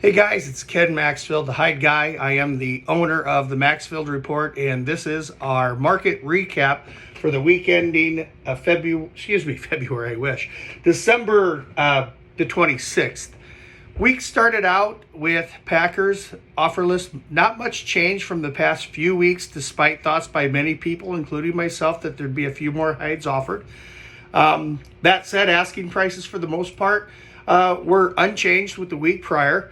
Hey guys, it's Ken Maxfield, the Hide Guy. I am the owner of the Maxfield Report, and this is our market recap for the week ending February, December the 26th. Week started out with Packers offer list. Not much change from the past few weeks, despite thoughts by many people, including myself, that there'd be a few more hides offered. That said, asking prices for the most part were unchanged with the week prior.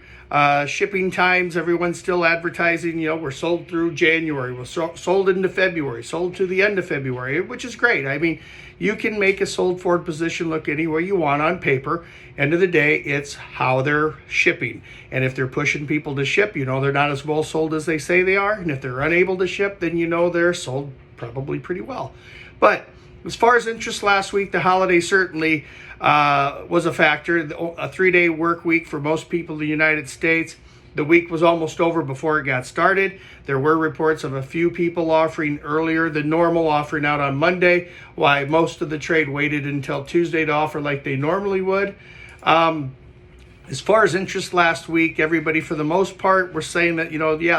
Shipping times, everyone's still advertising, we're sold through January, we're sold into February, sold to the end of February, which is great. I mean, you can make a sold forward position look any way you want on paper. End of the day, it's how they're shipping. And if they're pushing people to ship, they're not as well sold as they say they are. And if they're unable to ship, then they're sold probably pretty well. But as far as interest last week, the holiday certainly was a factor. A 3-day work week for most people in the United States. The week was almost over before it got started. There were reports of a few people offering earlier than normal, offering out on Monday, while most of the trade waited until Tuesday to offer like they normally would. As far as interest last week, everybody for the most part were saying that,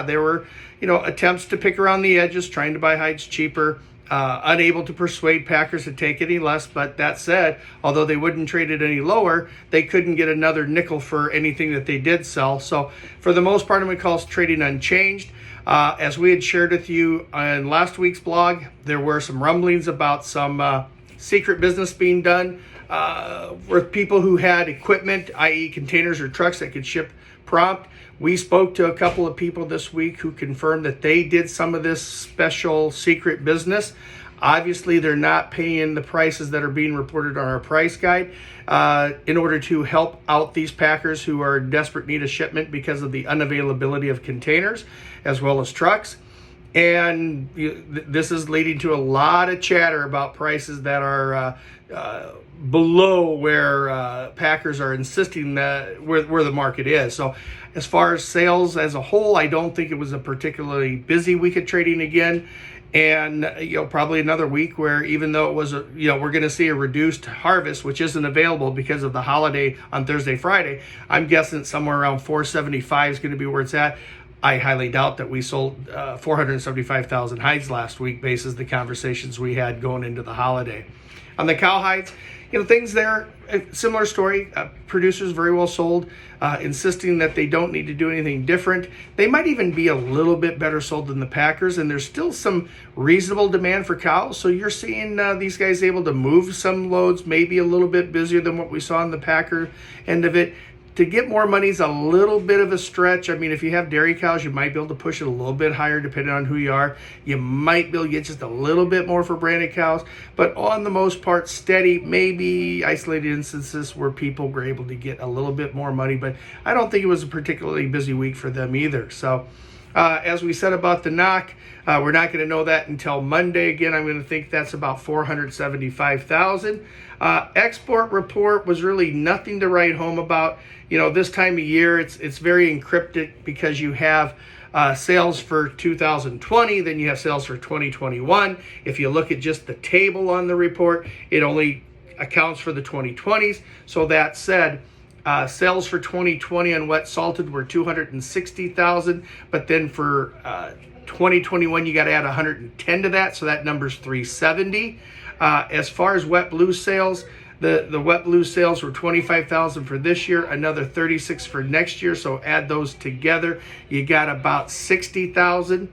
there were, attempts to pick around the edges, trying to buy hides cheaper. Unable to persuade Packers to take any less, but that said, although they wouldn't trade it any lower, they couldn't get another nickel for anything that they did sell. So for the most part, I'm going to call trading unchanged. As we had shared with you on last week's blog, there were some rumblings about some secret business being done with people who had equipment, i.e. containers or trucks that could ship prompt. We spoke to a couple of people this week who confirmed that they did some of this special secret business. Obviously, they're not paying the prices that are being reported on our price guide in order to help out these packers who are in desperate need of shipment because of the unavailability of containers as well as trucks. And this is leading to a lot of chatter about prices that are below where Packers are insisting that where the market is. So as far as sales as a whole, I don't think it was a particularly busy week of trading again. And, probably another week where even though it was, we're going to see a reduced harvest, which isn't available because of the holiday on Thursday, Friday, I'm guessing somewhere around 475 is going to be where it's at. I highly doubt that we sold 475,000 hides last week, basis the conversations we had going into the holiday. On the cow hides, things there, similar story. Producers very well sold, insisting that they don't need to do anything different. They might even be a little bit better sold than the Packers, and there's still some reasonable demand for cows. So you're seeing these guys able to move some loads, maybe a little bit busier than what we saw in the Packer end of it. To get more money is a little bit of a stretch. I mean, if you have dairy cows, you might be able to push it a little bit higher depending on who you are. You might be able to get just a little bit more for branded cows. But on the most part, steady, maybe isolated instances where people were able to get a little bit more money. But I don't think it was a particularly busy week for them either. So as we said about the knock, we're not going to know that until Monday. Again, I'm going to think that's about 475,000. Export report was really nothing to write home about. This time of year, it's very encrypted because you have sales for 2020, then you have sales for 2021. If you look at just the table on the report, it only accounts for the 2020s. So that said, sales for 2020 on wet salted were 260,000, but then for 2021 you got to add 110 to that, so that number's 370. As far as wet blue sales, the wet blue sales were 25,000 for this year, another 36 for next year. So add those together, you got about 60,000.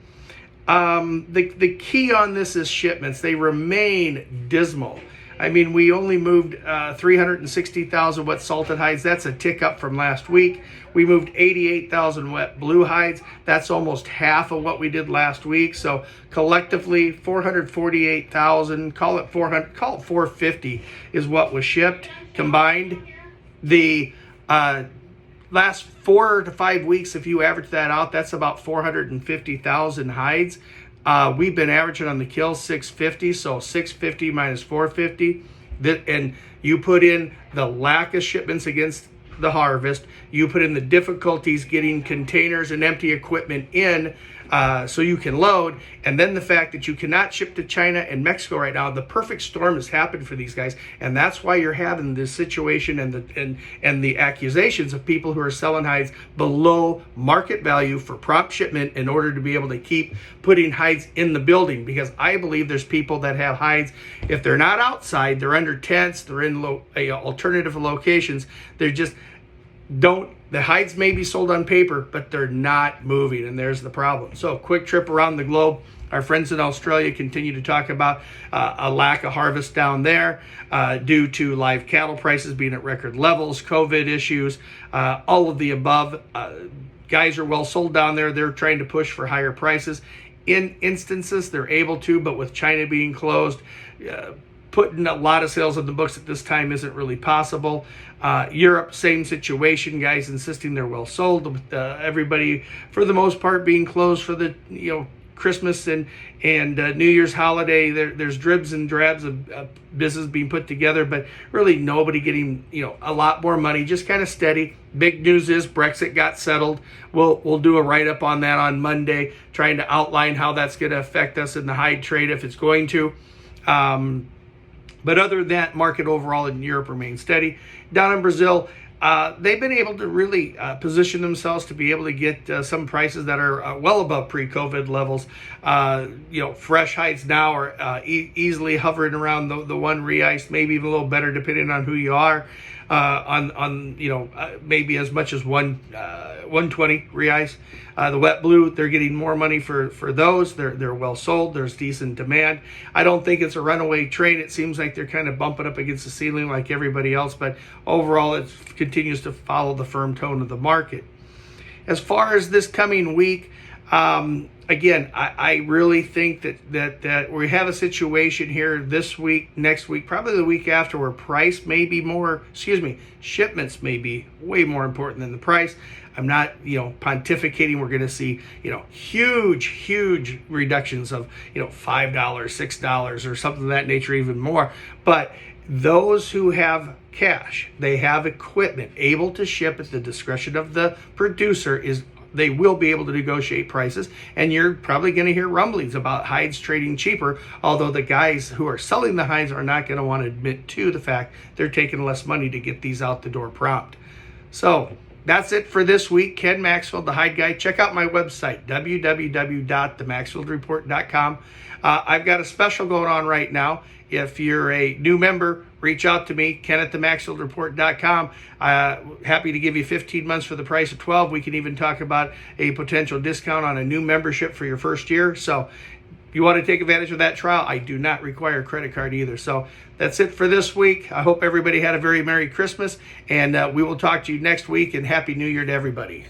The key on this is shipments. They remain dismal. I mean, we only moved 360,000 wet salted hides. That's a tick up from last week. We moved 88,000 wet blue hides. That's almost half of what we did last week. So collectively, 448,000, call it 450 is what was shipped combined. The last 4 to 5 weeks, if you average that out, that's about 450,000 hides. We've been averaging on the kill 650, so 650 minus 450. And you put in the lack of shipments against the harvest. You put in the difficulties getting containers and empty equipment in so you can load, and then the fact that you cannot ship to China and Mexico right now. The perfect storm has happened for these guys, and that's why you're having this situation and the accusations of people who are selling hides below market value for prompt shipment in order to be able to keep putting hides in the building. Because I believe there's people that have hides, if they're not outside, they're under tents, they're in alternative locations, they're just the hides may be sold on paper, but they're not moving, and there's the problem. So quick trip around the globe. Our friends in Australia continue to talk about a lack of harvest down there due to live cattle prices being at record levels, COVID issues, all of the above. Guys are well sold down there. They're trying to push for higher prices. In instances, they're able to, but with China being closed, putting a lot of sales on the books at this time isn't really possible. Europe, same situation. Guys insisting they're well sold. With everybody, for the most part, being closed for the Christmas and New Year's holiday. There's dribs and drabs of business being put together, but really nobody getting a lot more money. Just kind of steady. Big news is Brexit got settled. We'll do a write-up on that on Monday, trying to outline how that's going to affect us in the hide trade if it's going to. But other than that, market overall in Europe remains steady. Down in Brazil, they've been able to really position themselves to be able to get some prices that are well above pre-COVID levels. Fresh hides now are easily hovering around the R$1, maybe even a little better depending on who you are. Maybe as much as 120 reais. The wet blue, they're getting more money for those. They're well sold. There's decent demand. I don't think it's a runaway trade. It seems like they're kind of bumping up against the ceiling like everybody else, but overall it continues to follow the firm tone of the market. As far as this coming week, again, I really think that we have a situation here this week, next week, probably the week after, where shipments may be way more important than the price. I'm not, pontificating. We're going to see, huge reductions of, $5, $6 or something of that nature, even more. But those who have cash, they have equipment able to ship at the discretion of the producer, they will be able to negotiate prices, and you're probably going to hear rumblings about hides trading cheaper, although the guys who are selling the hides are not going to want to admit to the fact they're taking less money to get these out the door prompt. So that's it for this week. Ken Maxfield, the Hide Guy. Check out my website, www.themaxfieldreport.com. I've got a special going on right now. If you're a new member, reach out to me, Ken at themaxfieldreport.com. Happy to give you 15 months for the price of 12. We can even talk about a potential discount on a new membership for your first year. So if you want to take advantage of that trial, I do not require a credit card either. So that's it for this week. I hope everybody had a very Merry Christmas, and we will talk to you next week, and Happy New Year to everybody.